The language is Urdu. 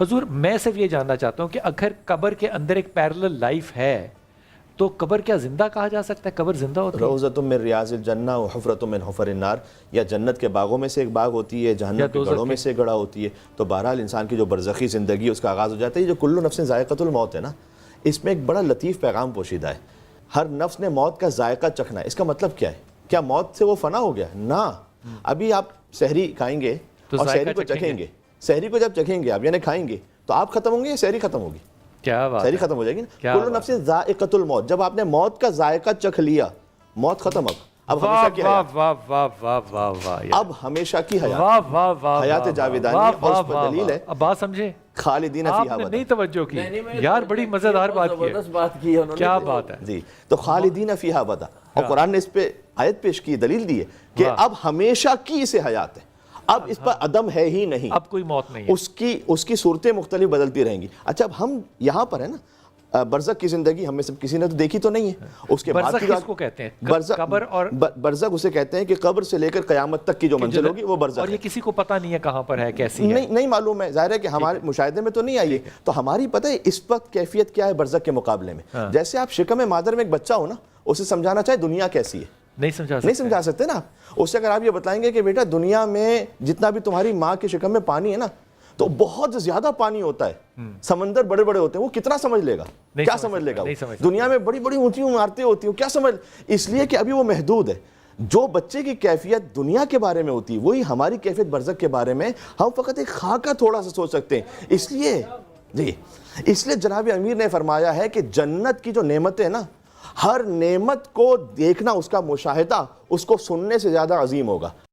حضور میں صرف یہ جاننا چاہتا ہوں کہ اگر قبر کے اندر ایک پیرلل لائف ہے تو قبر کیا زندہ کہا جا سکتا ہے؟ قبر زندہ ہوتی ہے؟ روضۃ من ریاض الجنہ و حفرۃ من حفر النار، یا جنت کے باغوں میں سے ایک باغ ہوتی ہے، جہنم کے گڑھوں میں سے گڑھا ہوتی ہے. تو بہرحال انسان کی جو برزخی زندگی ہے اس کا آغاز ہو جاتا ہے. یہ جو کل نفس ذائقۃ الموت ہے نا، اس میں ایک بڑا لطیف پیغام پوشیدہ ہے. ہر نفس نے موت کا ذائقہ چکھنا ہے. اس کا مطلب کیا ہے؟ کیا موت سے وہ فنا ہو گیا؟ نہ، ابھی آپ سحری کھائیں گے اور سحری کو چکھیں گے. سحری کو جب چکھیں گے آپ، یعنی کھائیں گے، تو آپ ختم ہوں گے یا سحری ختم ہوگی؟ کیا بات سحری ختم ہو جائے گی نا. کل نفس ذائقۃ الموت، جب آپ نے موت کا ذائقہ چکھ لیا، موت ختم. اب ہمیشہ کی حیات، اب ہمیشہ کی حیات، حیات جاویدانی. اور اس پر دلیل ہے اب بات سمجھے، خالدین آپ فیہا نے ابدا. نہیں توجہ کی یار، بڑی مزیدار بات کی ہے. کیا بات ہے جی، تو خالدین فیہا ابدا. اور قرآن نے اس پہ آیت پیش کی، دلیل دی ہے کہ اب ہمیشہ کی اسے حیات ہے، اب اس پر عدم ہے ہی نہیں، اب کوئی موت نہیں ہے. اس کی صورتیں مختلف بدلتی رہیں گی. اچھا، اب ہم یہاں پر ہے نا، برزخ کی زندگی ہم میں سے کسی نے تو دیکھی تو نہیں ہے. اس کے بعد برزخ کس کو کہتے ہیں؟ قبر اور برزخ اسے کہتے ہیں کہ قبر سے لے کر قیامت تک کی جو منزل ہوگی وہ برزخ ہے. اور یہ کسی کو پتہ نہیں ہے کہاں پر ہے، کیسی ہے، نہیں معلوم ہے. ظاہر ہے کہ ہمارے مشاہدے میں تو نہیں آئی ہے. تو ہماری پتہ ہے اس وقت کیفیت کیا ہے برزخ کے مقابلے میں. جیسے آپ شکم مادر میں ایک بچہ ہو نا، اسے سمجھانا چاہے دنیا کیسی ہے، نہیں سمجھا سکتے نا. اس سے اگر آپ یہ بتائیں گے کہ بیٹا دنیا میں جتنا بھی تمہاری ماں کے شکم میں پانی ہے نا، تو بہت زیادہ پانی ہوتا ہے، سمندر بڑے بڑے ہوتے ہیں، وہ کتنا سمجھ لے گا؟ کیا سمجھ لے گا؟ دنیا میں بڑی بڑی اونچی عمارتیں ہوتی ہیں، کیا سمجھ؟ اس لیے کہ ابھی وہ محدود ہے. جو بچے کی کیفیت دنیا کے بارے میں ہوتی ہے وہی ہماری کیفیت برزخ کے بارے میں ہم فقط ایک خاکہ تھوڑا سا سوچ سکتے ہیں. اس لیے جناب امیر نے فرمایا ہے کہ جنت کی جو نعمتیں نا، ہر نعمت کو دیکھنا، اس کا مشاہدہ اس کو سننے سے زیادہ عظیم ہوگا.